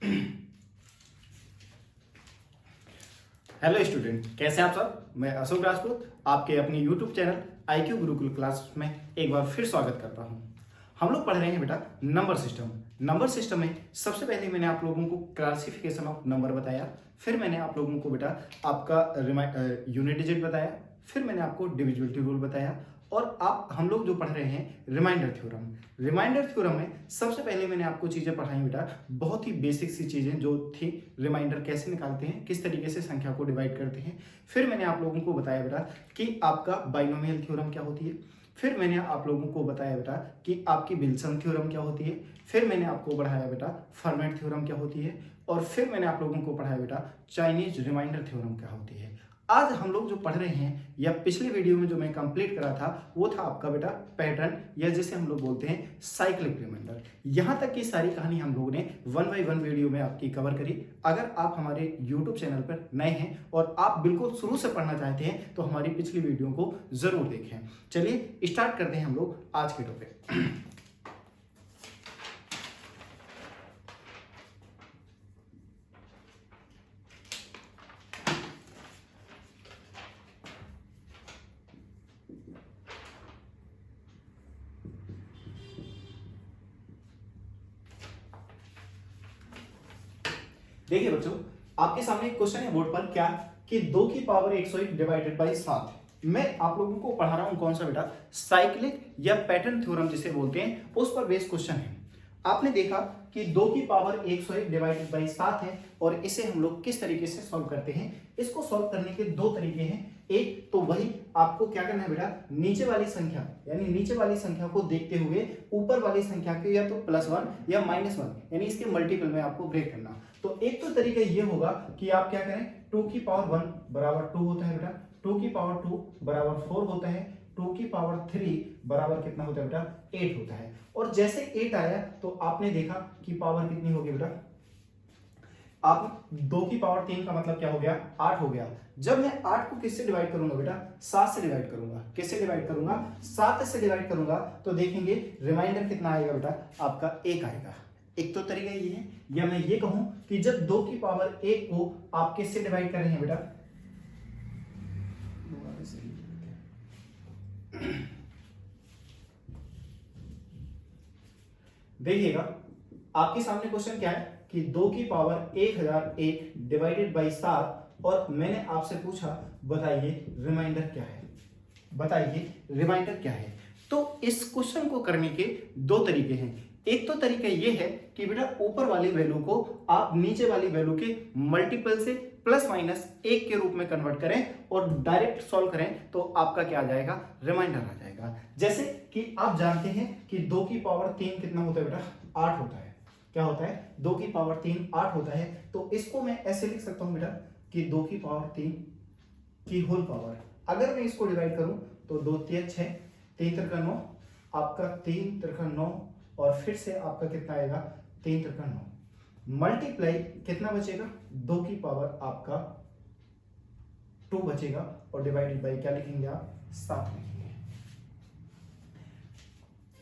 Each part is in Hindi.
हेलो स्टूडेंट, कैसे हैं आप सब। मैं अशोक राजपूत आपके अपने YouTube channel IQ Gurukul class में एक बार फिर स्वागत करता हूं। हम लोग पढ़ रहे हैं बेटा नंबर सिस्टम। नंबर सिस्टम में सबसे पहले मैंने आप लोगों को क्लासिफिकेशन ऑफ नंबर बताया, फिर मैंने आप लोगों को बेटा आपका यूनिट डिजिट बताया, फिर मैंने आपको डिविजिबिलिटी रूल बताया और हम लोग जो पढ़ रहे हैं रिमाइंडर थ्योरम। रिमाइंडर थ्योरम में सबसे पहले मैंने आपको चीज़ें पढ़ाई बेटा, बहुत ही बेसिक सी चीज़ें जो थी। रिमाइंडर कैसे निकालते हैं, किस तरीके से संख्या को डिवाइड करते हैं। फिर मैंने आप लोगों को बताया बेटा कि आपका बाइनोमियल थ्योरम क्या होती है। फिर मैंने आप लोगों को बताया बेटा कि आपकी विल्सन थ्योरम क्या होती है। फिर मैंने आपको पढ़ाया बेटा फर्मेट थ्योरम क्या होती है। और फिर मैंने आप लोगों को पढ़ाया बेटा चाइनीज रिमाइंडर थ्योरम क्या होती है। आज हम लोग जो पढ़ रहे हैं या पिछले वीडियो में जो मैं कंप्लीट करा था वो था आपका बेटा पैटर्न, या जिसे हम लोग बोलते हैं साइक्लिक रिमाइंडर। यहां तक की सारी कहानी हम लोगों ने 1 बाय 1 वीडियो में आपकी कवर करी। अगर आप हमारे यूट्यूब चैनल पर नए हैं और आप बिल्कुल शुरू से पढ़ना चाहते हैं तो हमारी पिछली वीडियो को जरूर देखें। चलिए स्टार्ट करते हैं हम लोग आज के टॉपिक। देखिए बच्चों, आपके सामने एक क्वेश्चन है बोर्ड पर, क्या कि 2 की पावर 101 डिवाइडेड बाई 7। मैं आप लोगों को पढ़ा रहा हूं कौन सा बेटा, साइक्लिक या पैटर्न थ्योरम जिसे बोलते हैं, उस पर बेस्ड क्वेश्चन है। आपने देखा कि 2 की पावर 101 डिवाइडेड बाई 7 है और इसे हम लोग किस तरीके से सॉल्व करते हैं। इसको सॉल्व करने के दो तरीके हैं। एक तो वही आपको क्या करना है बेटा, नीचे वाली संख्या यानी नीचे वाली संख्या को देखते हुए ऊपर वाली संख्या के या तो +1 या -1 यानी इसके मल्टीपल में आपको ब्रेक करना। तो एक तो तरीका ये होगा कि आप क्या करें, 2 की पावर 1 बराबर 2 होता है बेटा, 2 की पावर 2 बराबर 4 होता है, 2 की पावर 3 बराबर कितना होता है बेटा, 8 होता है। और जैसे 8 आया तो आपने देखा कि पावर कितनी होगी बेटा, आप 2 की पावर 3 का मतलब क्या हो गया, 8 हो गया। जब मैं 8 को किससे डिवाइड करूंगा बेटा, 7 से डिवाइड करूंगा। किससे डिवाइड करूंगा, 7 से डिवाइड करूंगा तो देखेंगे रिमाइंडर कितना आएगा बेटा, आपका 1 आएगा। एक तो तरीका ये है, या मैं ये कहूं कि जब 2 की पावर 1 को आप किससे डिवाइड कर रहे हैं बेटा, देखिएगा आपके सामने क्वेश्चन क्या है कि 2 की पावर 1001 डिवाइडेड बाई 7 और मैंने आपसे पूछा बताइए रिमाइंडर क्या है, बताइए रिमाइंडर क्या है। तो इस क्वेश्चन को करने के दो तरीके हैं। एक तो तरीका ये है कि बेटा ऊपर वाली वैल्यू को आप नीचे वाली वैल्यू के मल्टीपल से ±1 के रूप में कन्वर्ट करें और डायरेक्ट सॉल्व करें तो आपका क्या आ जाएगा, रिमाइंडर आ जाएगा। जैसे कि आप जानते हैं कि 2 की पावर 3 कितना होता है बेटा, 8 होता है। क्या होता है, 2 की पावर 3 8 होता है। तो इसको मैं ऐसे लिख सकता हूं बेटा कि 2 की पावर 3 की होल पावर, अगर मैं इसको डिवाइड करूं तो 2 3 6, 3 3 9, आपका 3 3 9 और फिर से आपका कितना आएगा, 3 3 9 मल्टीप्लाई कितना बचेगा, 2 की पावर आपका 2 बचेगा और डिवाइडेड बाई क्या लिखेंगे आप, 7 लिखेंगे।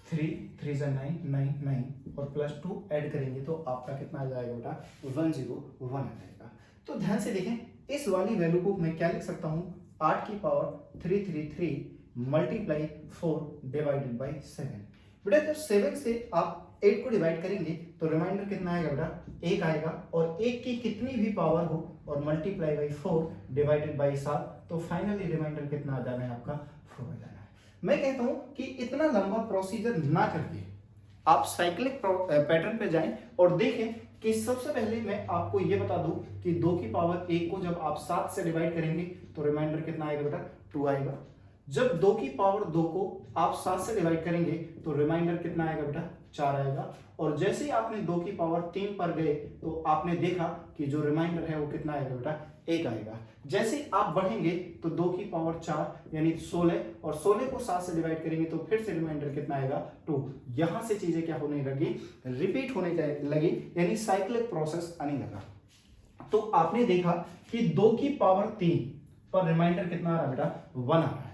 3 3 9 9 9 और +2 ऐड करेंगे तो आपका कितना आ जाएगा बेटा, 101 आ जाएगा। तो ध्यान से देखें, इस वाली वैल्यू को मैं क्या लिख सकता हूं, 8 की पावर 333 मल्टीप्लाई 4 डिवाइडेड बाई 7। बेटा जब 7 से आप 8 को डिवाइड करेंगे तो रिमाइंडर कितना आएगा बेटा, 1 आएगा। और 1 की कितनी भी पावर हो और मल्टीप्लाई बाई 4 डिवाइडेड बाई 7 तो फाइनली रिमाइंडर कितना आ जाना है आपका, 4 आ जाना है। मैं कहता हूं कि इतना लंबा प्रोसीजर ना करके आप साइक्लिक पैटर्न पे जाएं और देखें कि सबसे पहले मैं आपको ये बता दूं कि 2 की पावर 1 को जब आप 7 से डिवाइड करेंगे तो रिमाइंडर कितना आएगा बेटा, 2 आएगा। जब 2 की पावर 2 को आप 7 से डिवाइड करेंगे तो रिमाइंडर कितना आएगा बेटा, 4 आएगा। और जैसे ही आपने 2 की पावर 3 पर गए तो आपने देखा कि जो रिमाइंडर है वो कितना आएगा बेटा, 1 आएगा। जैसे आप बढ़ेंगे तो 2 की पावर 4 यानी 16 और 16 को 7 से डिवाइड करेंगे तो फिर से रिमाइंडर कितना आएगा, 2। यहां से चीजें क्या होने लगी, रिपीट होने लगी, यानी साइक्लिक प्रोसेस आने लगा। तो आपने देखा कि 2 की पावर 3 पर रिमाइंडर कितना आ रहा है बेटा, 1 आ रहा है।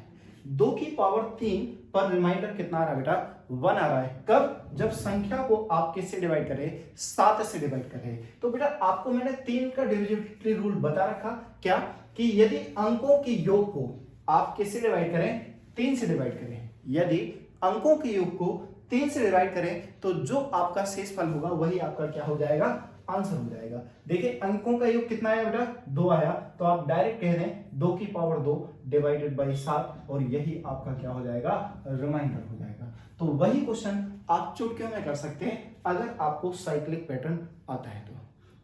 2 की पावर 3 पर रिमाइंडर कितना आ रहा है बेटा, 1 आ रहा है। कब, जब संख्या को आप किससे डिवाइड करें, 7 से डिवाइड करें। तो बेटा आपको मैंने 3 का डिविजिबिलिटी रूल बता रखा, क्या कि यदि अंकों के योग को आप किससे डिवाइड करें, 3 से डिवाइड करें। यदि अंकों के योग को 3 से डिवाइड करें तो जो आपका शेषफल होगा वही आपका क्या हो जाएगा, आंसर हो जाएगा। देखिए अंकों का योग कितना आया बेटा, 2 आया, तो आप डायरेक्ट कह दें 2 की पावर 2 डिवाइडेड बाई 7 और यही आपका क्या हो जाएगा, रिमाइंडर हो जाएगा। तो वही क्वेश्चन आप चुटकियों में कर सकते हैं अगर आपको साइक्लिक पैटर्न आता है तो।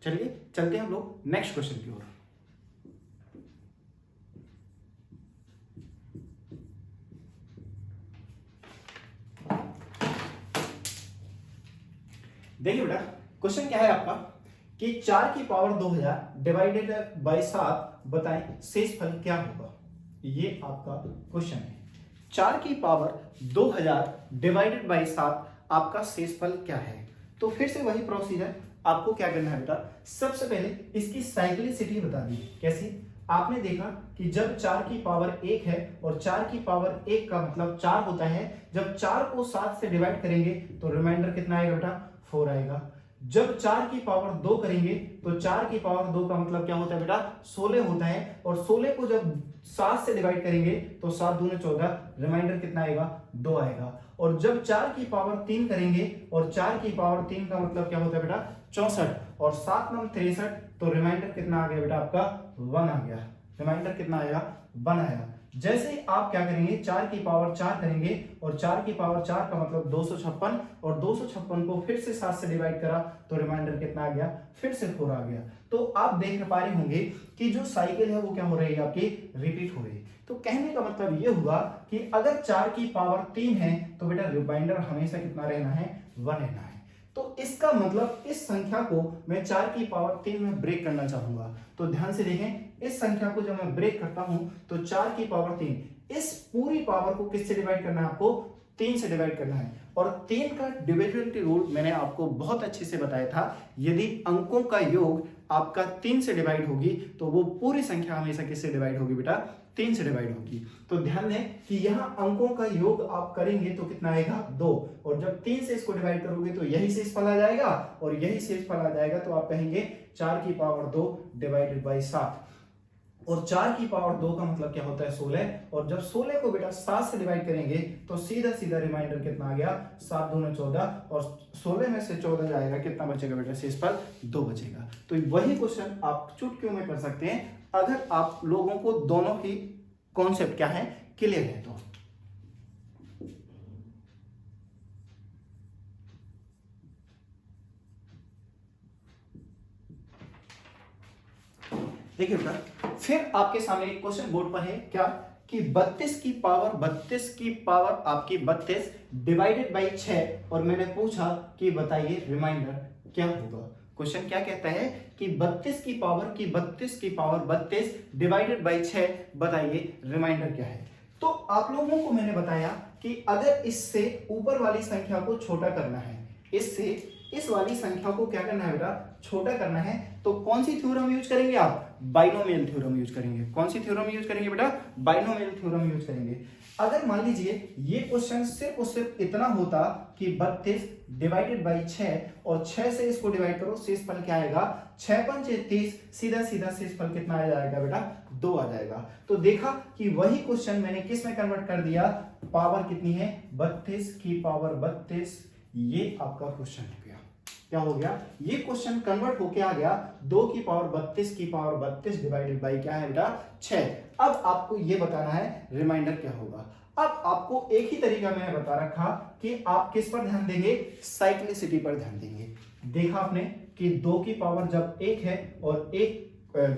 चलिए चलते हैं हम लोग नेक्स्ट क्वेश्चन की ओर। देखिए बेटा क्वेश्चन क्या है आपका कि 4 की पावर 2000 डिवाइडेड बाई 7 बताएं शेषफल क्या होगा। ये आपका क्वेश्चन है। 4 की पावर 2000 डिवाइडेड बाई 7 आपका शेषफल क्या है। तो फिर से वही प्रोसीजर, आपको क्या करना है बेटा, सबसे पहले इसकी साइक्लिसिटी बता दी। कैसी, आपने देखा कि जब 4 की पावर 1 है और 4 की पावर 1 का मतलब 4 होता है, जब 4 को 7 से डिवाइड करेंगे तो रिमाइंडर कितना आएगा बेटा, 4 आएगा। जब 4 की पावर 2 करेंगे तो 4 की पावर 2 का मतलब क्या होता है बेटा, 16 होता है, और 16 को जब 7 से डिवाइड करेंगे तो 7 दूने 14, रिमाइंडर कितना आएगा, 2 आएगा। और जब 4 की पावर 3 करेंगे और 4 की पावर 3 का मतलब क्या होता है बेटा, 64, और 7 नम 63, तो रिमाइंडर कितना आ गया बेटा आपका, 1 आ गया। रिमाइंडर कितना आएगा, 1 आएगा। जैसे ही आप क्या करेंगे, 4 की पावर 4 करेंगे और 4 की पावर 4 का मतलब 256, और 256 को फिर से 7 से डिवाइड करा तो रिमाइंडर कितना आ गया, फिर से 4 आ गया। तो आप देख पा रहे होंगे कि जो साइकिल है वो क्या हो रही है आपकी, रिपीट हो रही है। तो कहने का मतलब ये हुआ कि अगर 4 की पावर 3 है तो बेटा रिमाइंडर हमेशा कितना रहना है, 1 रहना है। तो इसका मतलब इस संख्या को मैं 4 की पावर 3 में ब्रेक करना चाहूंगा। तो ध्यान से देखें, इस संख्या को जब मैं ब्रेक करता हूं तो 4 की पावर 3, इस पूरी पावर को किससे डिवाइड करना है, आपको 3 से डिवाइड करना है। और 3 का डिविजिबिलिटी रूल मैंने आपको बहुत अच्छे से बताया था। यदि अंकों का योग आपका 3 से डिवाइड होगी तो वो पूरी संख्या हमेशा किससे डिवाइड होगी बेटा, 3 से डिवाइड होगी। तो ध्यान दें कि यहाँ अंकों का योग आप करेंगे तो कितना आएगा, 2, और जब 3 से इसको डिवाइड करोगे तो यही शेषफल आ जाएगा, और यही शेषफल आ जाएगा। तो आप कहेंगे 4 की पावर 2 डिवाइडेड बाई 7, और 4 की पावर 2 का मतलब क्या होता है, 16, और जब 16 को बेटा 7 से डिवाइड करेंगे तो सीधा सीधा रिमाइंडर कितना आ गया, 7 दूने 14, और 16 में से 14 जाएगा, कितना बचेगा बेटा, शेषफल 2 बचेगा। तो वही क्वेश्चन आप चुटकियों में कर सकते हैं अगर आप लोगों को दोनों ही कॉन्सेप्ट क्या है क्लियर है तो। देखिए बेटा फिर आपके सामने एक क्वेश्चन बोर्ड पर है, क्या कि 32 की पावर आपकी 32 डिवाइडेड बाई 6, और मैंने पूछा कि बताइए रिमाइंडर क्या होगा। क्वेश्चन क्या कहता है कि 32 की पावर 32 डिवाइडेड बाई 6, बताइए रिमाइंडर क्या है। तो आप लोगों को मैंने बताया कि अगर इससे ऊपर वाली संख्या को छोटा करना है, इससे इस वाली संख्या को क्या करना है बेटा, छोटा करना है, तो कौन सी थ्योरम यूज करेंगे आप, बाइनोमियल थ्योरम यूज करेंगे। कौन सी थ्योरम यूज करेंगे बेटा, बाइनोमियल थ्योरम यूज करेंगे। अगर मान लीजिए ये क्वेश्चन सिर्फ और सिर्फ इतना होता कि 32 डिवाइडेड बाई 6, और 6 से इसको डिवाइड करो, शेषफल क्या आएगा, 6 पंचे 30, सीधा सीधा शेषफल कितना आ जाएगा बेटा, 2 आ जाएगा। तो देखा कि वही क्वेश्चन मैंने किस में कन्वर्ट कर दिया, पावर कितनी है, 32 की पावर 32, ये आपका क्वेश्चन हो गया। क्या हो गया, ये क्वेश्चन कन्वर्ट होके आ गया 2 की पावर 32 की पावर 32 डिवाइडेड बाई क्या है बेटा, 6। अब आपको ये बताना है रिमाइंडर क्या होगा। अब आपको एक ही तरीका मैंने बता रखा कि आप किस पर ध्यान देंगे, साइक्लिसिटी पर ध्यान देंगे। देखा आपने कि 2 की पावर जब 1 है और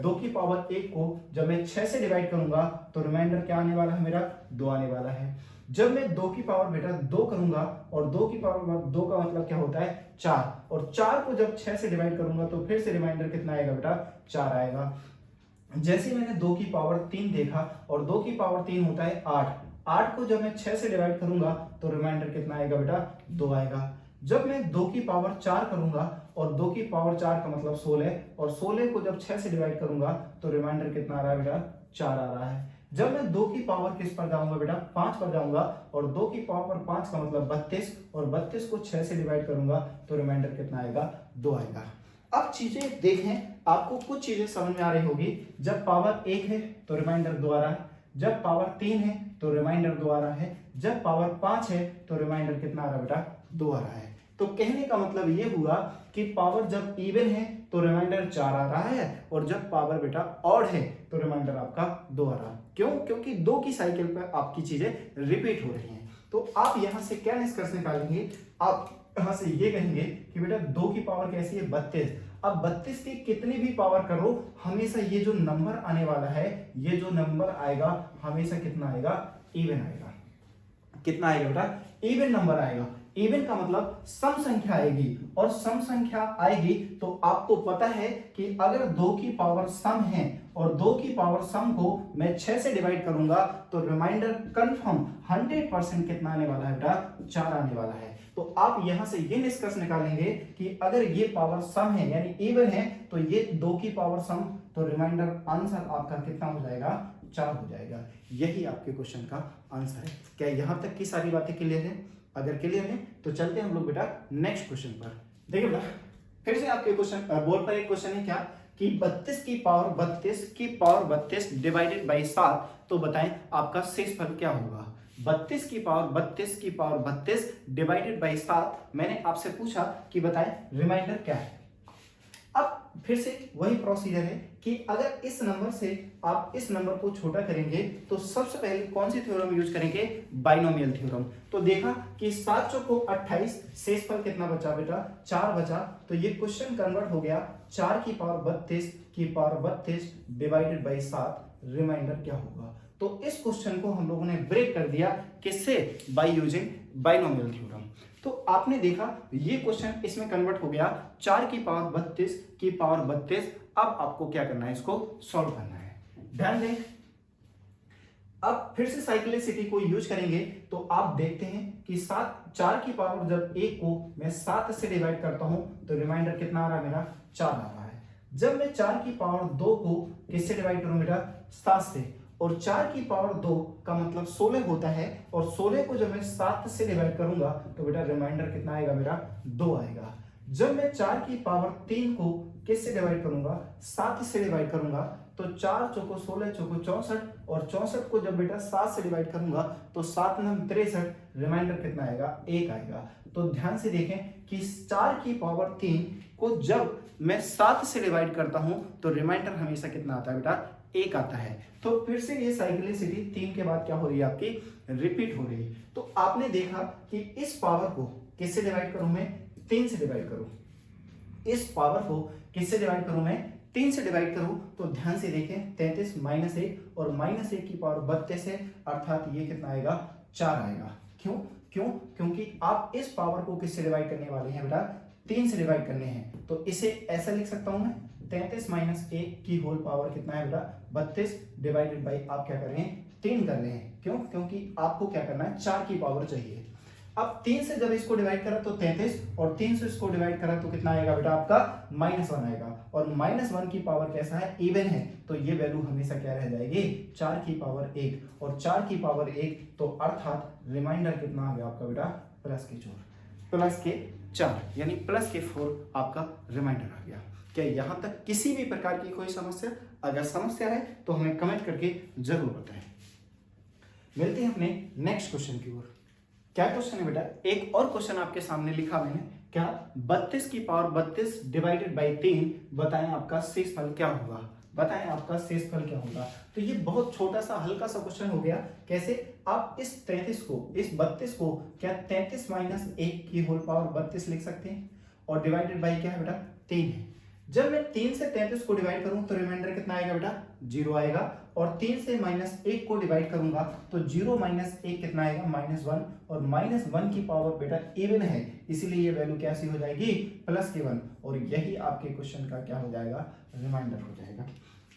2 की पावर 1 को जब मैं 6 से डिवाइड करूंगा तो रिमाइंडर क्या आने वाला है मेरा, 2 आने वाला है। जब मैं 2 की पावर बेटा 2 करूंगा, और 2 की पावर 2 का मतलब क्या होता है, 4, और 4 को जब 6 से डिवाइड करूंगा तो फिर से रिमाइंडर कितना आएगा बेटा, 4 आएगा। जैसे मैंने 2 की पावर 3 देखा, और 2 की पावर 3 होता है 8, 8 को जब मैं 6 से डिवाइड करूंगा तो रिमाइंडर कितना आएगा बेटा, 2 आएगा। जब मैं 2 की पावर 4 करूंगा, और 2 की पावर 4 का मतलब 16, और 16 को जब 6 से डिवाइड करूंगा तो रिमाइंडर कितना आ रहा है बेटा, 4 आ रहा है। जब मैं 2 की पावर किस पर जाऊंगा बेटा, 5 पर जाऊंगा, और 2 की पावर 5 का मतलब 32, और 32 को 6 से डिवाइड करूंगा तो रिमाइंडर कितना आएगा, 2 आएगा। अब चीजें देखें, आपको कुछ चीजें समझ में आ रही होगी। जब पावर 1 है तो रिमाइंडर 2 आ रहा है, जब पावर 3 है तो रिमाइंडर 2 आ रहा है, जब पावर 5 है तो रिमाइंडर कितना आ रहा है बेटा, 2 आ रहा है। तो कहने का मतलब ये हुआ कि पावर जब इवन है तो रिमाइंडर 4 आ रहा है, और जब पावर बेटा ऑड है तो रिमाइंडर आपका 2 आ रहा है। क्यों? क्योंकि 2 की साइकिल पर आपकी चीजें रिपीट हो रही हैं। तो आप यहां से क्या निष्कर्ष निकालेंगे, आप यहां से ये कहेंगे कि बेटा 2 की पावर कैसी है, 32। अब 32 की कितनी भी पावर करो, हमेशा ये जो नंबर आने वाला है, ये जो नंबर आएगा हमेशा कितना आएगा, इवन आएगा। कितना आएगा बेटा, इवन नंबर आएगा। इवन का मतलब सम संख्या आएगी, और सम संख्या आएगी तो आपको पता है कि अगर 2 की पावर सम है और 2 की पावर सम को मैं 6 से डिवाइड करूंगा तो रिमाइंडर कंफर्म 100% कितना आने वाला है बेटा, 4 आने वाला है। तो आप यहां से ये निष्कर्ष निकालेंगे कि अगर ये पावर सम है यानी इवन है तो ये 2 की पावर सम, तो रिमाइंडर आंसर आपका कितना हो जाएगा, 4 हो जाएगा। यही आपके क्वेश्चन का आंसर है। क्या यहां तक की सारी बातें क्लियर है? अगर क्लियर है तो चलते हैं हम लोग बेटा नेक्स्ट क्वेश्चन पर। देखिए बेटा, फिर से आपके क्वेश्चन बोर्ड पर एक क्वेश्चन है क्या कि 32 की पावर 32 डिवाइडेड बाई 7, तो बताएं आपका शेषफल क्या होगा। 32 की पावर 32 डिवाइडेड बाई 7, मैंने आपसे पूछा कि बताएं रिमाइंडर क्या है। अब फिर से वही प्रोसीजर है कि अगर इस नंबर से आप इस नंबर को छोटा करेंगे तो सबसे पहले कौन सी थ्योरम यूज करेंगे, बाइनोमियल थ्योरम। तो देखा कि 7 चौको 28, शेषफल कितना बचा बेटा, 4 बचा। तो ये क्वेश्चन कन्वर्ट हो गया 4 की पावर 32 डिवाइडेड बाई 7, रिमाइंडर क्या होगा। तो इस क्वेश्चन को हम लोगों ने ब्रेक कर दिया, किससे, बाय यूजिंग बाइनोमियल थ्योरम। तो आपने देखा ये क्वेश्चन इसमें कन्वर्ट हो गया 4 की पावर 32। अब आपको क्या करना है, इसको सॉल्व करना है। ध्यान दें, अब फिर से साइक्लिसिटी को यूज करेंगे तो आप देखते हैं कि 4 की पावर जब 1 को मैं 7 से डिवाइड करता हूं तो रिमाइंडर कितना आ रहा है मेरा, 4 आ रहा है। जब मैं 4 की पावर 2 को किससे डिवाइड करूं बेटा, 7 से, और 4 की पावर 2 का मतलब 16 होता है, और 16 को जब मैं 7 से डिवाइड करूंगा तो बेटा रिमाइंडर कितना आएगा मेरा, 2 आएगा। जब मैं 4 की पावर 3 को किससे डिवाइड करूंगा, 7 से डिवाइड करूंगा, तो 4 चौको 16 चौको 64, और 64 को जब बेटा 7 से डिवाइड करूंगा तो 7 9 63, रिमाइंडर कितना आएगा, 1 आएगा। तो ध्यान से देखें कि 4 की पावर 3 को जब मैं 7 से डिवाइड करता हूं तो रिमाइंडर हमेशा कितना आता है बेटा, 1 आता है। तो फिर से ये साइक्लिसिटी 3 के बाद क्या हो रही है आपकी, रिपीट हो रही है। तो आपने देखा कि इस पावर को किससे डिवाइड करूं मैं, 3 से डिवाइड करूं। इस पावर को किससे डिवाइड करूं मैं, 3 से डिवाइड करूं। तो ध्यान से देखें 33 माइनस 1, और माइनस 1 की पावर 32 है, अर्थात ये कितना आएगा, 4 आएगा। क्योंकि आप इस पावर को किससे डिवाइड करने वाले हैं बेटा, 3 से डिवाइड करने हैं। तो इसे ऐसा लिख सकता हूं मैं, 33 माइनस 1 की होल पावर कितना है बेटा, 32 डिवाइडेड बाई आप क्या कर रहे हैं, 3 कर रहे हैं। क्यों? क्योंकि आपको क्या करना है, 4 की पावर चाहिए। अब 3 से जब इसको डिवाइड करा तो 33, और 3 से इसको डिवाइड करा तो कितना आएगा बेटा आपका, -1 आएगा। और -1 की पावर कैसा है, इवन है, तो ये वैल्यू हमेशा क्या रह जाएगी, 4 की पावर 1, और 4 की पावर 1, तो अर्थात रिमाइंडर कितना आ गया आपका बेटा, +4, यानी +4 आपका रिमाइंडर आ गया। क्या यहां तक किसी भी प्रकार की कोई समस्या? अगर समस्या है तो हमें कमेंट करके जरूर बताएं। मिलते हैं अपने नेक्स्ट क्वेश्चन की ओर। क्या क्वेश्चन है बेटा, एक और क्वेश्चन आपके सामने लिखा मैंने, क्या 32 की पावर 32 डिवाइडेड बाई 3, बताएं आपका शेषफल क्या होगा, बताएं आपका शेषफल क्या होगा। तो ये बहुत छोटा सा हल्का सा क्वेश्चन हो गया। कैसे, आप इस 32 को क्या 33 माइनस 1 की होल पावर 32 लिख सकते हैं, और डिवाइडेड बाई क्या है बेटा, 3 है। जब मैं 3 से 33 को डिवाइड करूं तो रिमाइंडर कितना आएगा बेटा, 0 आएगा, और 3 से -1 को डिवाइड करूंगा तो 0 माइनस 1 कितना आएगा, -1, और -1 की पावर बेटा इवन है, इसीलिए ये वैल्यू कैसी हो जाएगी, +1, और यही आपके क्वेश्चन का क्या हो जाएगा, रिमाइंडर हो जाएगा।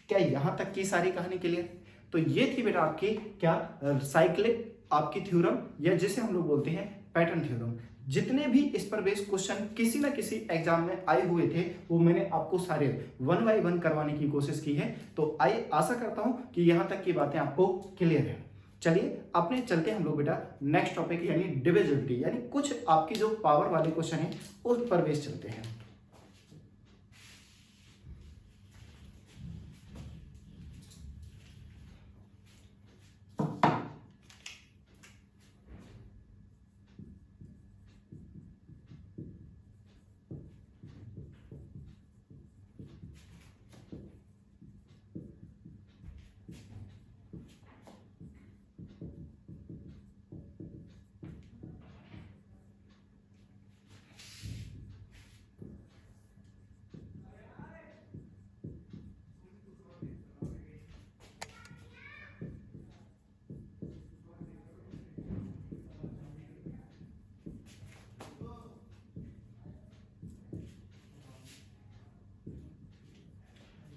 क्या यहां तक की सारी कहानी क्लियर? तो ये थी बेटा आपकी क्या, साइक्लिक आपकी थ्योरम, या जिसे हम लोग बोलते हैं पैटर्न थ्योरम। जितने भी इस पर बेस्ड क्वेश्चन किसी ना किसी एग्जाम में आए हुए थे वो मैंने आपको सारे 1 बाय 1 करवाने की कोशिश की है। तो आइए, आशा करता हूं कि यहां तक की बातें आपको क्लियर है। चलिए अपने चलते हम लोग बेटा नेक्स्ट टॉपिक यानी डिविजिबिलिटी, यानी कुछ आपकी जो पावर वाले क्वेश्चन है उस पर बेस्ड चलते हैं।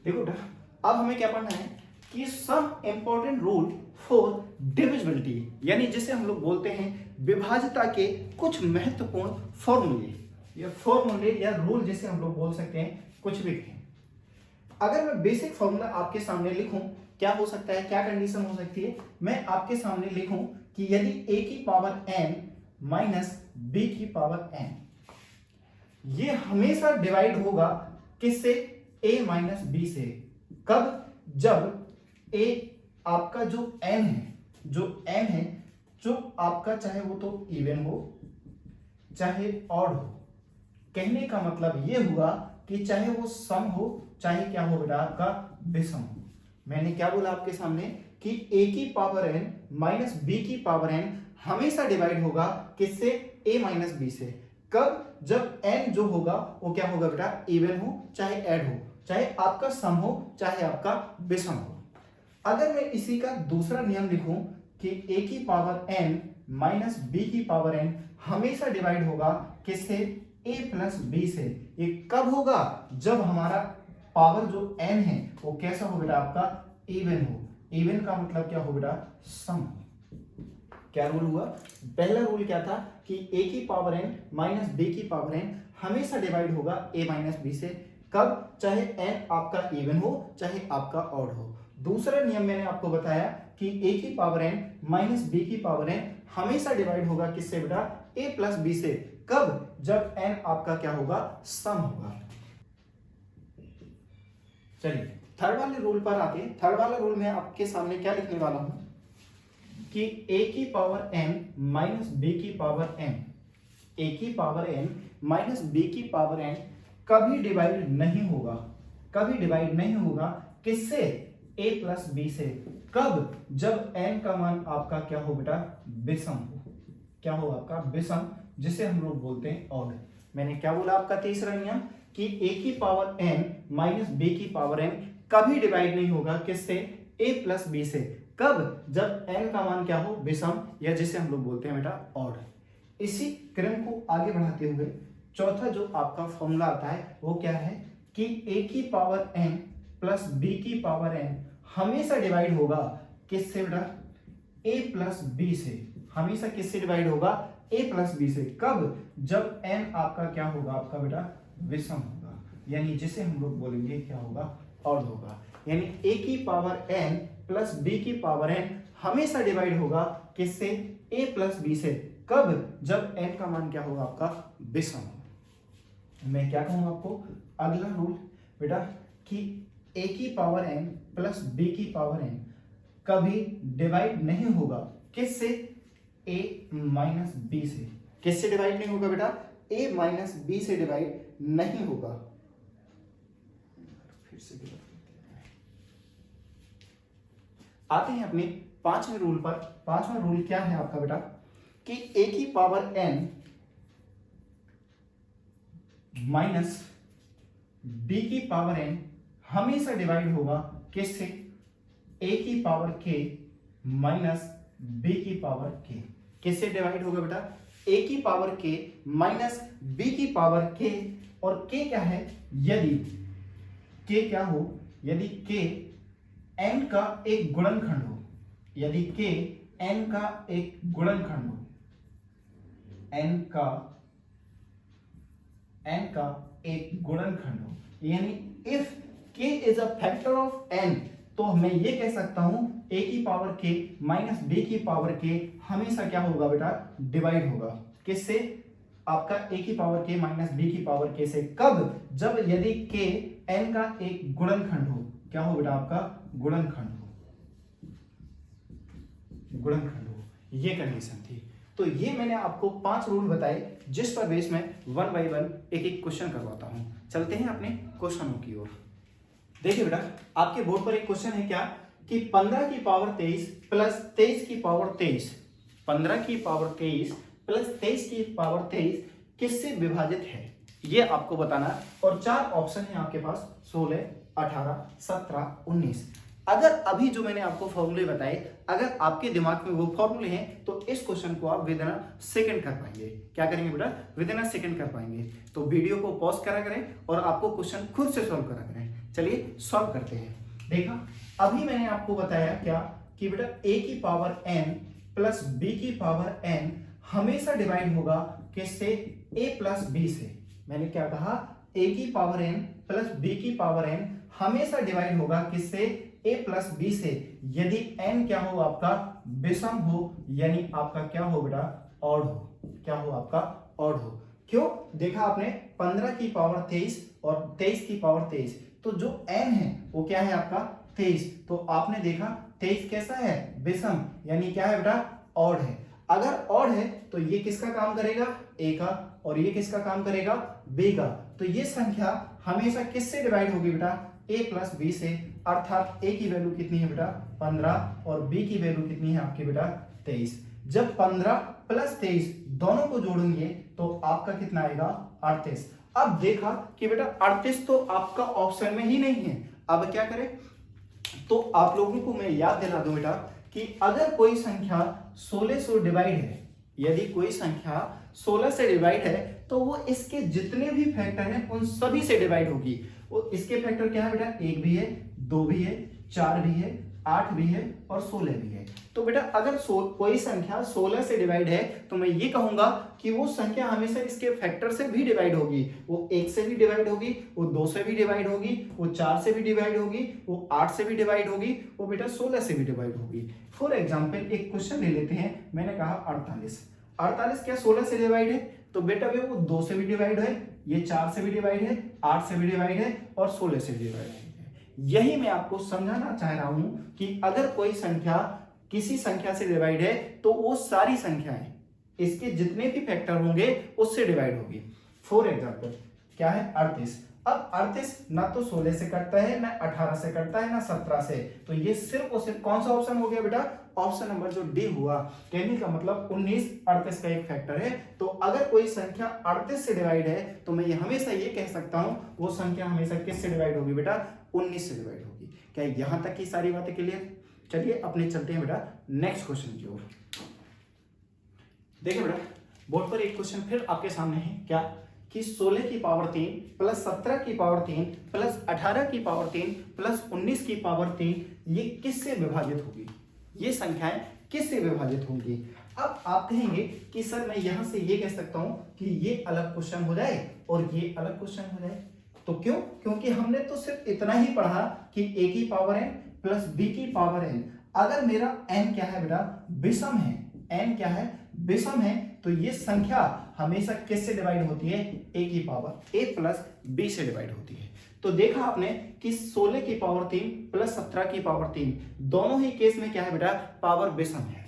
देखो बेटा, अब हमें क्या पढ़ना है कि some important rule for divisibility, यानी जिसे हम लोग बोलते हैं विभाज्यता के कुछ महत्वपूर्ण फॉर्मूले या फॉर्मूले या रूल जिसे हम लोग बोल सकते हैं, कुछ भी कहें। अगर मैं बेसिक फॉर्मूला आपके सामने लिखूं, क्या हो सकता है, क्या कंडीशन हो सकती है, मैं आपके सामने लिखूं कि यदि a की पावर n माइनस b की पावर n, ये हमेशा डिवाइड होगा किससे, a माइनस b से। कब, जब a आपका जो n है, जो m है, जो आपका चाहे वो तो इवन हो चाहे ऑड हो। कहने का मतलब ये हुआ कि चाहे वो सम हो चाहे क्या हो बेटा आपका विषम हो। मैंने क्या बोला आपके सामने कि a की पावर n माइनस b की पावर n हमेशा डिवाइड होगा किससे, a माइनस b से। कब, जब n जो होगा वो क्या होगा बेटा, इवन हो चाहे ऐड हो, चाहे आपका सम हो चाहे आपका विषम हो। अगर मैं इसी का दूसरा नियम लिखूं कि a की पावर n माइनस b की पावर n हमेशा डिवाइड होगा किससे, a प्लस b से। ये कब होगा, जब हमारा पावर जो n है वो कैसा हो बेटा आपका, इवन हो। इवन का मतलब क्या हो बेटा, सम हो। क्या रूल हुआ, पहला रूल क्या था कि a की पावर n माइनस b की पावर n हमेशा डिवाइड होगा a माइनस b से। कब, चाहे n आपका इवन हो चाहे आपका ऑड हो। दूसरा नियम मैंने आपको बताया कि a की पावर n माइनस b की पावर n हमेशा डिवाइड होगा किससे बेटा, a प्लस b से। कब, जब n आपका क्या होगा, सम होगा। चलिए थर्ड वाले रूल पर आते हैं। थर्ड वाला रूल मैं आपके सामने क्या लिखने वाला हूं कि a की पावर n माइनस b की पावर n, a की पावर n माइनस b की पावर n कभी डिवाइड नहीं होगा, कभी डिवाइड नहीं होगा किससे, a प्लस b से। कब, जब n का मान आपका क्या हो बेटा, विषम हो। क्या हो आपका, विषम, जिसे हम लोग बोलते हैं ऑड। मैंने क्या बोला आपका तीसरा नियम कि a की पावर n माइनस b की पावर n कभी डिवाइड नहीं होगा किससे, a प्लस b से। कब, जब n का मान क्या हो, विषम, या जिसे हम लोग बोलते हैं बेटा ऑड। इसी क्रम को आगे बढ़ाते हुए चौथा जो आपका फॉर्मूला आता है वो क्या है कि a की पावर n प्लस b की पावर n हमेशा डिवाइड होगा किससे बेटा, a प्लस b से। हमेशा किससे डिवाइड होगा, a प्लस b से। कब, जब n आपका क्या होगा, आपका बेटा विषम होगा, यानी जिसे हम लोग बोलेंगे क्या होगा, ऑड होगा। यानी a की पावर n प्लस b की पावर n हमेशा डिवाइड होगा किससे, a प्लस b से। कब, जब n का मान क्या होगा, आपका विषम होगा। मैं क्या कहूंगा आपको, अगला रूल बेटा कि a की पावर n प्लस b की पावर n कभी डिवाइड नहीं होगा किससे, a माइनस b से। किससे डिवाइड नहीं होगा बेटा, a माइनस b से डिवाइड नहीं होगा। फिर से आते हैं अपने पांचवें रूल पर। पांचवा रूल क्या है आपका बेटा कि a की पावर n माइनस b की पावर n हमेशा डिवाइड होगा किससे, a की पावर k माइनस b की पावर k। किससे डिवाइड होगा बेटा, a की पावर k माइनस b की पावर k। और k क्या है, यदि k क्या हो, यदि k n का एक गुणनखंड हो, यदि k n का एक गुणनखंड हो, n का n का एक गुणनखंड हो, यानी if k is a factor of n, तो मैं ये कह सकता हूं a की पावर k माइनस b की पावर k हमेशा क्या होगा बेटा, डिवाइड होगा किससे, आपका a की पावर k माइनस b की पावर k से। कब, जब यदि k n का एक गुणनखंड हो, क्या हो बेटा, आपका गुणनखंड हो, गुणनखंड हो, ये कंडीशन थी। तो ये मैंने आपको 5 रूल बताए जिस पर बेस में 1 बाय 1 एक एक क्वेश्चन करवाता हूं। चलते हैं अपने क्वेश्चनों की ओर। देखिए बेटा, आपके बोर्ड पर एक क्वेश्चन है क्या कि 15 की पावर 23 प्लस 23 की पावर 23, 15 की पावर 23 प्लस 23 की पावर 23 किससे विभाजित है, ये आपको बताना है। और 4 ऑप्शन है आपके पास, 16, 18, 17, 19। अगर अभी जो मैंने आपको फॉर्मूले बताए, अगर आपके दिमाग में वो फॉर्मूले हैं तो इस क्वेश्चन को आप विद इन सेकंड कर पाएंगे। क्या करेंगे बेटा, विद इन सेकंड कर पाएंगे। तो वीडियो को पॉज करा करें और आपको क्वेश्चन खुद से सॉल्व करा करें। चलिए सॉल्व करते हैं। देखा, अभी मैंने आपको बताया क्या कि बेटा a की पावर n प्लस b की पावर n हमेशा डिवाइड होगा किससे, a प्लस b से। मैंने क्या कहा, a की पावर n प्लस b की पावर n हमेशा डिवाइड होगा किससे, a प्लस b से, यदि n क्या हो, आपका विषम हो, यानी आपका क्या हो बेटा, ऑड हो। क्या हो, आपका ऑड हो। क्यों, देखा आपने 15 की पावर 23 और 23 की पावर 23, तो जो n है वो क्या है आपका 23। तो आपने देखा 23 कैसा है, विषम, यानी क्या है बेटा, ऑड है। अगर ऑड है तो ये किसका काम करेगा, a का, और ये किसका काम करेगा, b का। तो ये संख्या हमेशा किससे डिवाइड होगी बेटा, a प्लस b से। अर्थात a की वैल्यू कितनी है बेटा, 15, और b की वैल्यू कितनी है आपकी बेटा, 23। जब 15 प्लस 23 दोनों को जोड़ेंगे तो आपका कितना आएगा, 38। अब देखा कि बेटा 38 तो आपका ऑप्शन में ही नहीं है। अब क्या करें, तो आप लोगों को मैं याद दिला दूं बेटा कि अगर कोई संख्या 16 से डिवाइड है, यदि कोई संख्या 16 से डिवाइड है तो वो इसके जितने भी फैक्टर हैं उन सभी से डिवाइड होगी। वो इसके फैक्टर क्या है बेटा, 1 भी है, 2 भी है, 4 भी है, 8 भी है और 16 भी है। तो बेटा अगर कोई संख्या 16 से डिवाइड है तो मैं ये कहूंगा कि वो संख्या हमेशा इसके फैक्टर से भी डिवाइड होगी। वो 1 से भी डिवाइड होगी, वो 2 से भी डिवाइड होगी, वो 4 से भी डिवाइड होगी, वो 8 से भी डिवाइड होगी, वो बेटा 16 से भी डिवाइड होगी। फॉर एग्जाम्पल एक क्वेश्चन ले लेते हैं। मैंने कहा 48 क्या 16 से डिवाइड है, तो बेटा वो 2 से भी डिवाइड है, ये 4 से भी डिवाइड है, 8 से भी डिवाइड है और 16 से भी डिवाइड है। यही मैं आपको समझाना चाह रहा हूं कि अगर कोई संख्या किसी संख्या से डिवाइड है तो वो सारी संख्याएं इसके जितने भी फैक्टर होंगे उससे डिवाइड होगी। फॉर एग्जाम्पल क्या है 38। अब 38 ना तो 16 से कटता है, ना 18 से कटता है, ना 17 से। तो ये सिर्फ और सिर्फ कौन सा ऑप्शन हो गया बेटा, ऑप्शन नंबर जो डी हुआ। कहने का मतलब 19 38 का एक फैक्टर है। तो अगर कोई संख्या 38 से डिवाइड है तो मैं ये हमेशा ये कह सकता हूं वो संख्या हमेशा किससे डिवाइड होगी बेटा, 19 से डिवाइड होगी। क्या यहां तक की सारी बातें क्लियर। चलिए अपने चलते हैं बेटा नेक्स्ट क्वेश्चन की ओर। देखिए बेटा बोर्ड पर एक क्वेश्चन फिर आपके सामने है क्या कि 16 की पावर 3 प्लस 17 की पावर 3 प्लस 18 की पावर 3 प्लस 19 की पावर 3 ये किससे विभाजित होगी, ये संख्याएं किससे विभाजित होंगी। अब आप कहेंगे कि सर मैं यहां से ये कह सकता हूं कि ये अलग क्वेश्चन हो जाए और ये अलग क्वेश्चन हो जाए। तो क्यों, क्योंकि हमने तो सिर्फ इतना ही पढ़ा कि a की पावर n प्लस b की पावर n। अगर मेरा n क्या है बेटा, विषम है, n क्या है, विषम है, तो ये संख्या हमेशा किससे डिवाइड होती है, a की पावर a प्लस b से डिवाइड होती है। तो देखा आपने कि 16 की पावर 3 प्लस 17 की पावर 3 दोनों ही केस में क्या है बेटा, पावर विषम है।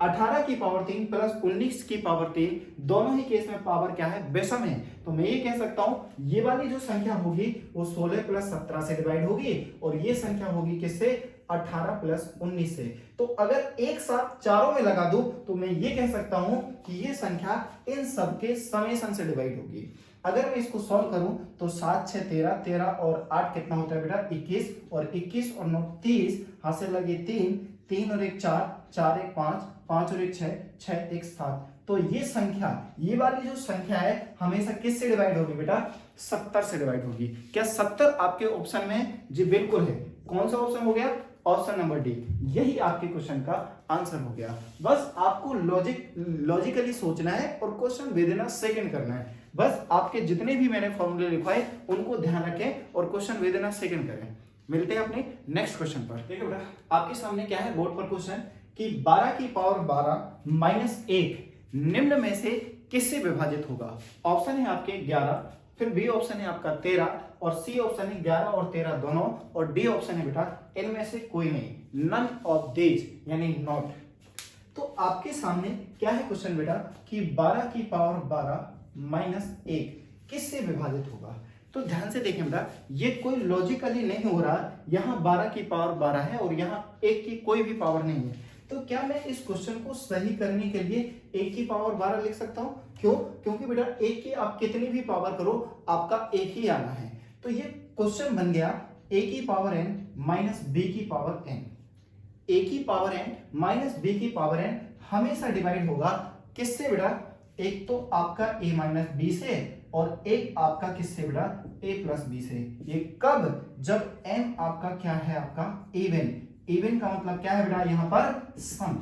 18 की पावर 3 प्लस 19 की पावर 3 दोनों ही केस में पावर क्या है, विषम है। तो मैं ये कह सकता हूं ये वाली जो संख्या होगी वो 16 प्लस 17 से डिवाइड होगी और ये संख्या होगी किससे, 18 प्लस 19 से। तो अगर एक साथ चारों में लगा दूं तो मैं ये कह सकता हूं कि ये संख्या इन सबके समेशन से डिवाइड होगी। अगर मैं इसको सॉल्व करूं तो 7 6 13, 13 और 8 कितना होता है बेटा 21, और 21 और 9 30, हाथ से लगे 3, 3 और 1 4, 4 1 5, 5 और 1 6, 6 1 7। तो ये संख्या, ये वाली जो संख्या है हमेशा किससे डिवाइड होगी बेटा, 70 से डिवाइड होगी। क्या 70 आपके ऑप्शन में है, जी बिल्कुल है। कौन सा ऑप्शन हो गया, ऑप्शन नंबर डी। यही आपके क्वेश्चन का आंसर हो गया। बस आपको लॉजिकली सोचना है और question with in a second करना है। बस आपके जितने भी मैंने फॉर्मूले लिखवाए उनको ध्यान रखें और question with in a second करें। मिलते हैं अपने नेक्स्ट क्वेश्चन पर। देखिए बेटा आपके सामने क्या है बोर्ड पर क्वेश्चन कि 12 की पावर 12 माइनस 1 निम्न में से किससे विभाजित होगा। ऑप्शन है आपके 11, फिर बी ऑप्शन है आपका 13 और सी ऑप्शन है 11 और 13 दोनों और डी ऑप्शन है बेटा इनमें से कोई नहीं, नन ऑफ दीज यानी नॉट। तो आपके सामने क्या है क्वेश्चन बेटा कि 12 की पावर 12 माइनस 1 किससे विभाजित होगा। तो ध्यान से देखें बेटा ये कोई लॉजिकली नहीं हो रहा, यहाँ 12 की पावर 12 है और यहाँ 1 की कोई भी पावर नहीं है। तो क्या मैं इस क्वेश्चन को सही करने के लिए 1 की पावर 12 लिख सकता हूं? क्यों? क्योंकि बेटा 1 की आप कितनी भी पावर करो आपका 1 ही आना है। तो ये क्वेश्चन बन गया a की पावर n माइनस b की पावर n। a की पावर n माइनस b की पावर n हमेशा डिवाइड होगा किससे बेटा, एक तो आपका a माइनस b से और एक आपका किससे बेटा a प्लस b से। ये कब? जब n आपका क्या है आपका इवन। इवन का मतलब क्या है बेटा यहाँ पर सम।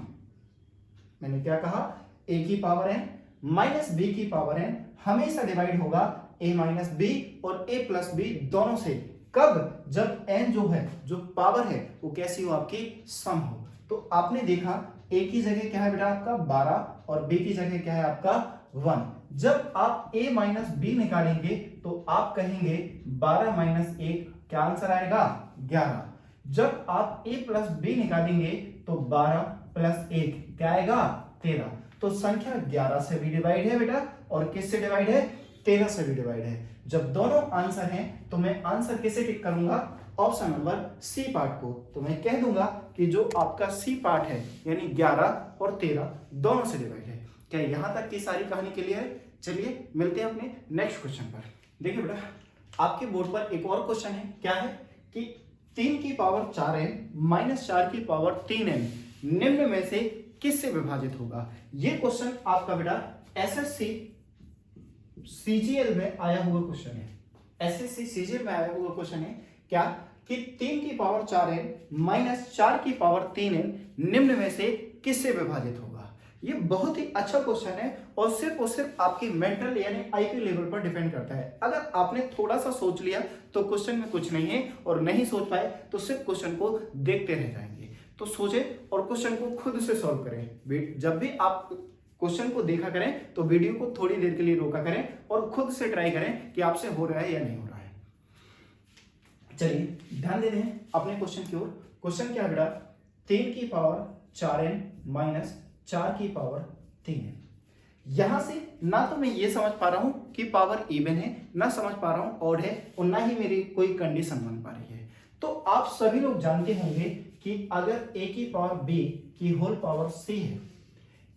मैंने क्या कहा a की पावर n माइनस b की पावर n हमेशा डिवाइड होगा a माइनस b और a प्लस b दोनों से। कब? जब n जो है जो पावर है वो कैसी हो आपकी सम हो। तो आपने देखा a की जगह क्या है बेटा आपका 12 और b की जगह क्या है आपका 1। जब आप a माइनस b निकालेंगे तो आप कहेंगे 12 माइनस 1 क्या आंसर आएगा 11। जब आप a प्लस b निकालेंगे तो 12 प्लस 1 क्या आएगा 13। तो संख्या 11 से भी डिवाइड है बेटा और किससे डिवाइड है 13 से भी डिवाइड है। जब दोनों आंसर हैं तो मैं आंसर किसे टिक करूंगा, ऑप्शन नंबर सी पार्ट को। तो मैं कह दूंगा कि जो आपका सी पार्ट है यानी 11 और 13 दोनों से डिवाइड है। क्या यहां तक की सारी कहानी क्लियर है? चलिए मिलते हैं अपने नेक्स्ट क्वेश्चन पर। देखिए बेटा आपके बोर्ड पर एक और क्वेश्चन है, क्या है कि 3 की पावर 4n माइनस 4 की पावर 3n निम्न में से किससे विभाजित होगा। ये क्वेश्चन आपका बेटा एसएससी सीजीएल में आया हुआ क्वेश्चन है। एसएससी सीजीएल में आया हुआ क्वेश्चन है क्या कि 3 की पावर 4n माइनस 4 की पावर 3n निम्न में से किससे विभाजित होगा। ये बहुत ही अच्छा क्वेश्चन है और सिर्फ आपकी मेंटल यानी आईक्यू लेवल पर डिपेंड करता है। अगर आपने थोड़ा सा सोच लिया तो क्वेश्चन में कुछ नहीं है और नहीं सोच पाए तो सिर्फ क्वेश्चन को देखते रह जाएंगे। तो सोचे और क्वेश्चन को खुद से सॉल्व करें। जब भी आप क्वेश्चन को देखा करें तो वीडियो को थोड़ी देर के लिए रोका करें और खुद से ट्राई करें कि आपसे हो रहा है या नहीं हो रहा है। चलिए ध्यान दे दें अपने क्वेश्चन की ओर। क्वेश्चन क्या है बेटा 3 की पावर 4n माइनस 4 की पावर 3n। यहां से ना तो मैं ये समझ पा रहा हूं कि पावर इवन है, ना समझ पा रहा हूं ऑड है और ना ही मेरी कोई कंडीशन बन पा रही है। तो आप सभी लोग जानते होंगे कि अगर a की पावर b की होल पावर c है,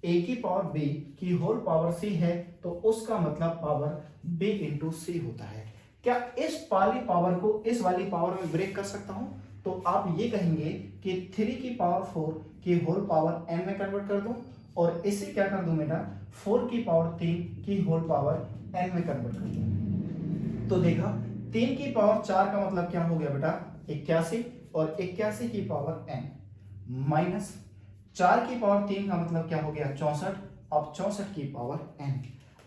a की पावर b की होल पावर c है तो उसका मतलब पावर b इंटू c होता है। क्या इस वाली पावर को इस वाली पावर में ब्रेक कर सकता हूं? तो आप ये कहेंगे कि 3 की पावर 4 की होल पावर n में कन्वर्ट कर दूं और इसे क्या कर दूं बेटा 4 की पावर 3 की होल पावर n में कन्वर्ट कर दूं। तो देखा 3 की पावर 4 का मतलब क्या हो गया बेटा 81 और 81 की पावर n माइनस 4 की पावर 3 का मतलब क्या हो गया 64। अब 64 की पावर n।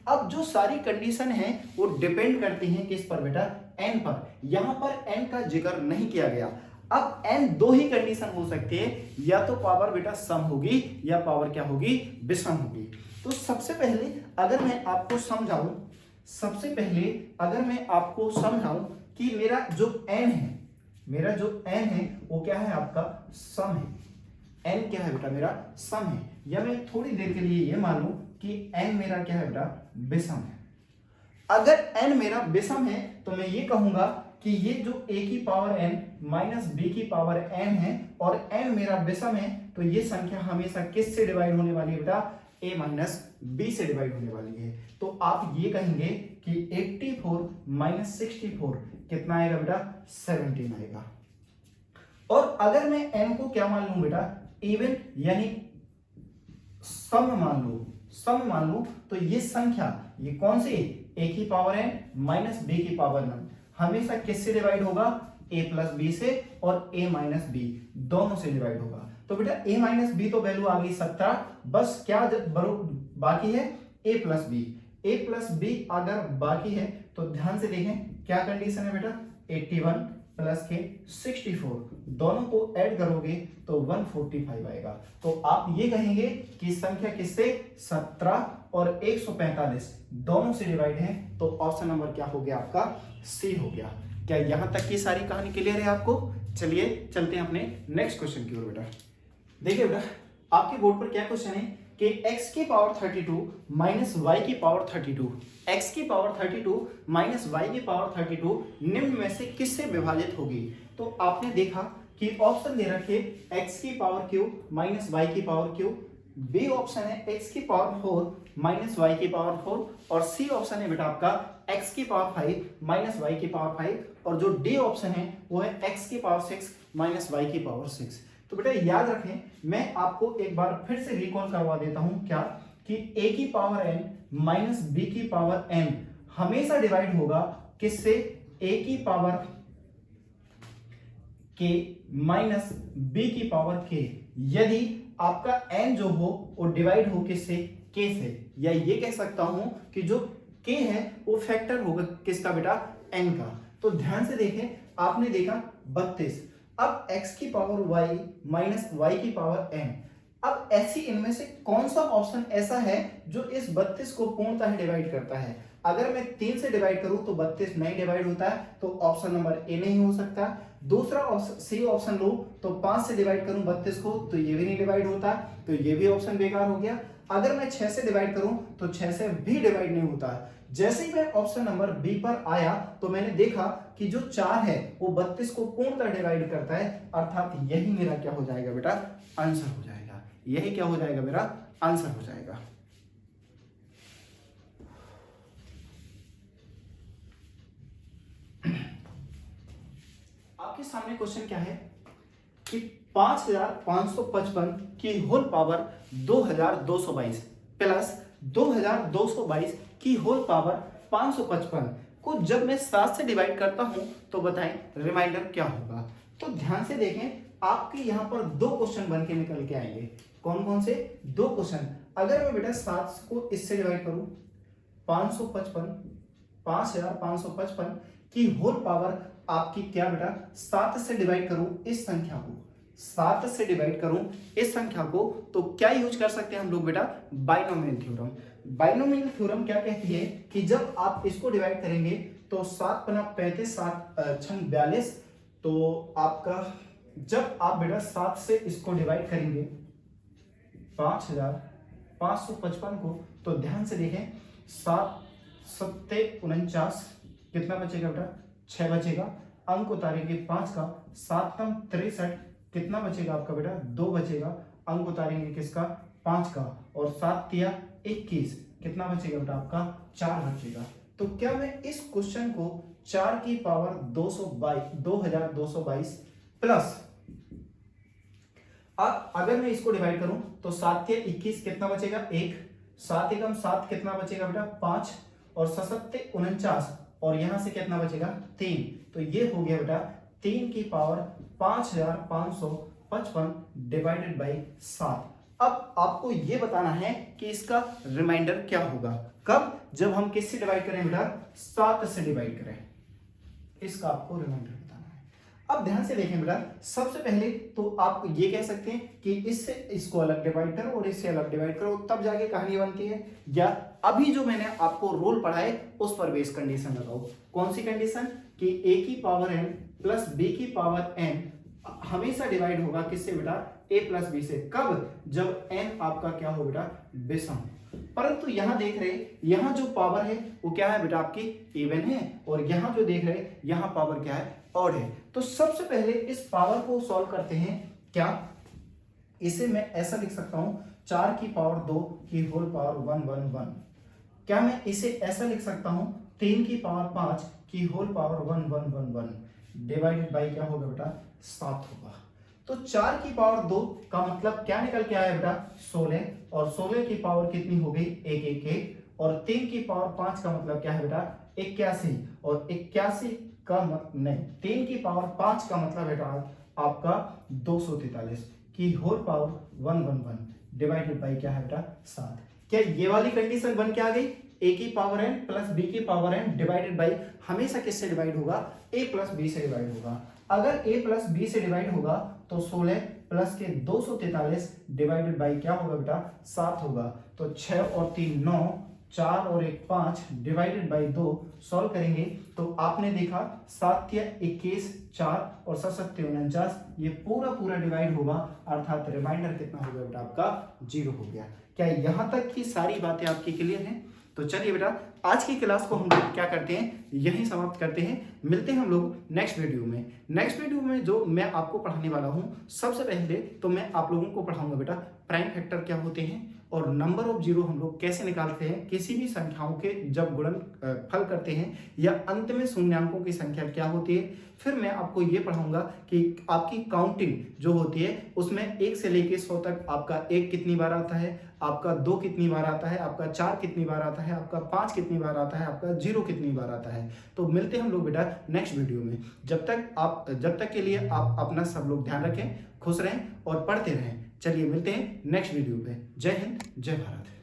अब जो सारी कंडीशन है वो डिपेंड करती हैं किस पर बेटा n पर। यहां पर n का जिक्र नहीं किया गया। अब n दो ही कंडीशन हो सकती है, या तो पावर बेटा सम होगी या पावर क्या होगी विषम होगी। तो सबसे पहले अगर मैं आपको समझाऊं कि मेरा जो n है वो क्या है आपका सम है। n क्या है बेटा मेरा सम है, या मैं थोड़ी देर के लिए ये मान लूं कि n मेरा क्या है बेटा विषम है। अगर n मेरा विषम है तो मैं ये कहूंगा कि ये जो a की पावर n माइनस b की पावर n है और n मेरा विषम है तो ये संख्या हमेशा किस से डिवाइड होने वाली है बेटा a माइनस b से डिवाइड होने वाली है। तो आप ये कहेंगे कि 84 माइनस 64 कितना आएगा बेटा 17 आएगा। और अगर मैं n को क्या मान लूं बेटा इवन यानी सम मान लूं तो ये संख्या ये कौन सी a की पावर n माइनस b की पावर n हमेशा किससे डिवाइड होगा a प्लस b से और a माइनस b दोनों से डिवाइड होगा। तो बेटा a माइनस b तो वैल्यू आ गई 17, बस क्या बाकी है a plus b। A plus B अगर बाकी है तो ध्यान से देखें क्या कंडीशन है बेटा, 81 प्लस के 64, दोनों को ऐड करोगे तो 145 आएगा। तो आप ये कहेंगे कि संख्या किससे, 17 और 145 दोनों से डिवाइड है, तो ऑप्शन नंबर क्या हो गया आपका, सी हो गया। क्या यहां तक की सारी कहानी क्लियर है आपको? चलिए चलते हैं अपने नेक्स्ट क्वेश्चन की ओर बेटा। देखिए बेटा आपके बोर्ड पर क्या क्वेश्चन है कि x की पावर 32 माइनस वाई की पावर 32, x की पावर 32 माइनस वाई की पावर 32 निम्न में से किससे विभाजित होगी? तो आपने देखा कि ऑप्शन दे रखे x की पावर क्यूब माइनस वाई की पावर क्यूब, बी ऑप्शन है x की पावर 4 माइनस वाई की पावर 4 और सी ऑप्शन है बेटा आपका x की पावर 5 माइनस वाई की पावर 5 और जो डी ऑप्शन है वो है x की पावर 6 माइनस वाई की पावर 6। तो बेटा याद रखें, मैं आपको एक बार फिर से रिकॉल करवा देता हूं क्या, कि a की पावर n माइनस बी की पावर n हमेशा डिवाइड होगा किससे, a की पावर k माइनस b की पावर k, यदि आपका n जो हो वो डिवाइड हो किससे, k से, या ये कह सकता हूं कि जो k है वो फैक्टर होगा किसका बेटा, n का। तो ध्यान से देखें, आपने देखा 32, अब x की पावर y माइनस y की पावर n, अब ऐसी इनमें से कौन सा ऑप्शन ऐसा है जो इस 32 को पूर्णतः डिवाइड करता है? अगर मैं 3 से डिवाइड करूं तो 32 नहीं डिवाइड होता है, तो ऑप्शन नंबर ए नहीं हो सकता। दूसरा ऑप्शन सी ऑप्शन लो तो 5 से डिवाइड करूं 32 को तो ये भी नहीं डिवाइड होता, तो ये भी ऑप्शन बेकार हो गया। अगर मैं 6 से डिवाइड करूं तो 6 से भी डिवाइड नहीं होता है। जैसे ही मैं ऑप्शन नंबर बी पर आया तो मैंने देखा कि जो 4 है वो 32 को पूर्णतः डिवाइड करता है, अर्थात यही मेरा क्या हो जाएगा बेटा, आंसर हो जाएगा। यही क्या हो जाएगा मेरा आंसर हो जाएगा। आपके सामने क्वेश्चन क्या है कि 5555 की होल पावर 2222 प्लस 2222 की होल पावर 555 को जब मैं 7 से डिवाइड करता हूं तो बताएं रिमाइंडर क्या होगा? तो ध्यान से देखें, आपके यहां पर दो क्वेश्चन बन के निकल के आएंगे। कौन कौन से दो क्वेश्चन? अगर मैं बेटा 7 को इससे डिवाइड करूं, 5555 की होल पावर आपकी क्या बेटा, 7 से डिवाइड करूं इस संख्या को, 7 से डिवाइड करूं इस संख्या को, तो क्या यूज कर सकते हैं हम लोग बेटा, बाइनोमियल थ्योरम। बाइनोमियल थ्योरम क्या कहती है कि जब आप इसको डिवाइड करेंगे तो 7 पना 35 7 छंग 42, तो आपका जब आप बेटा 7 से इसको डिवाइड करेंगे 5555 को, तो ध्यान से देखें 7 सत्ते 49, कितना बचेगा बेटा, 6 बचेगा। अंक उतारेंगे 5 का, 7 कम 63, कितना बचेगा आपका बेटा, 2 बचेगा। अंक उतारेंगे किसका, 5 का, और 7 तिया 21, कितना बचेगा बेटा आपका, 4 बचेगा। तो क्या मैं इस क्वेश्चन को 4 की पावर 2222 प्लस, अब अगर मैं इसको डिवाइड करूं तो 7 तिया 21, कितना बचेगा, 1, 7 एकम 7, कितना बचेगा बेटा, 5, और 7 सत्ते 49, और यहां से कितना बचेगा, 3, तो ये हो गया बेटा 3 की पावर 5555 डिवाइडेड बाई 7। अब आपको ये बताना है कि इसका रिमाइंडर क्या होगा, कब, जब हम किससे डिवाइड करें बेटा, 7 से डिवाइड करें, इसका आपको रिमाइंडर बताना है। अब ध्यान से देखें बेटा, सबसे पहले तो आप ये कह सकते हैं कि इससे इसको अलग डिवाइड करो और इससे अलग डिवाइड करो, तब जाके कहानी बनती है, या अभी जो मैंने आपको रूल पढ़ाए उस पर बेस कंडीशन लगाओ। कौन सी कंडीशन, कि a की पावर n प्लस b की पावर n हमेशा डिवाइड होगा किससे बेटा, a प्लस b से, कब, जब n आपका क्या हो बेटा, विषम। परंतु यहां देख रहे, यहां जो पावर है वो क्या है बेटा, आपकी इवन है, और यहां जो देख रहे यहां पावर क्या है, ऑड है। तो सबसे पहले इस पावर को सॉल्व करते हैं। क्या, इसे मैं ऐसा लिख सकता हूं, 4 की पावर 2 की होल पावर 111। क्या मैं इसे ऐसा लिख सकता हूं, 3 की पावर 5 की होल पावर 1111 डिवाइडेड बाई क्या होगा बेटा, 7 होगा। तो 4 की पावर 2 का मतलब क्या निकल के आया बेटा, 16, और 16 की पावर कितनी हो गई, 111, और 3 की पावर 5 का मतलब क्या है बेटा, 81, और 81 का मतलब नहीं, 3 की पावर 5 का मतलब बेटा आपका 243 की होल पावर 111 डिवाइडेड बाई क्या है बेटा, 7। क्या ये वाली कंडीशन बन के आ गई? ए की पावर एन प्लस बी की पावर एन डिवाइडेड बाई हमेशा किससे डिवाइड होगा, ए प्लस बी से डिवाइड होगा। अगर ए प्लस बी से डिवाइड होगा तो 16 प्लस के 243 डिवाइडेड बाई क्या होगा बेटा 7 होगा। तो 6 और 3 9, 4 और 1 5 डिवाइडेड बाई 2 सॉल्व करेंगे तो आपने देखा 7 या 21 4 और 7 7 49 ये पूरा डिवाइड होगा, अर्थात रिमाइंडर कितना हो गया बेटा आपका 0 हो गया। क्या यहाँ तक की सारी बातें आपकी क्लियर हैं? तो चलिए बेटा आज की क्लास को हम लोग क्या करते हैं, यही समाप्त करते हैं। मिलते हैं हम लोग नेक्स्ट वीडियो में। नेक्स्ट वीडियो में जो मैं आपको पढ़ाने वाला हूं, सबसे पहले तो मैं आप लोगों को पढ़ाऊंगा बेटा प्राइम फैक्टर क्या होते हैं और नंबर ऑफ जीरो हम लोग कैसे निकालते हैं, किसी भी संख्याओं के जब फल करते हैं या अंत में शून्यांकों की संख्या क्या होती है। फिर मैं आपको ये पढ़ाऊंगा कि आपकी काउंटिंग जो होती है उसमें 1 से लेके 100 तक आपका 1 कितनी बार आता है, आपका 2 कितनी बार आता है, आपका 4 कितनी बार आता है, आपका 5 कितनी बार आता है, आपका 0 कितनी बार आता है। तो मिलते हैं हम लोग बेटा नेक्स्ट वीडियो में। जब तक के लिए आप अपना सब लोग ध्यान रखें, खुश रहें और पढ़ते रहें। चलिए मिलते हैं नेक्स्ट वीडियो पे। जय हिंद, जय भारत।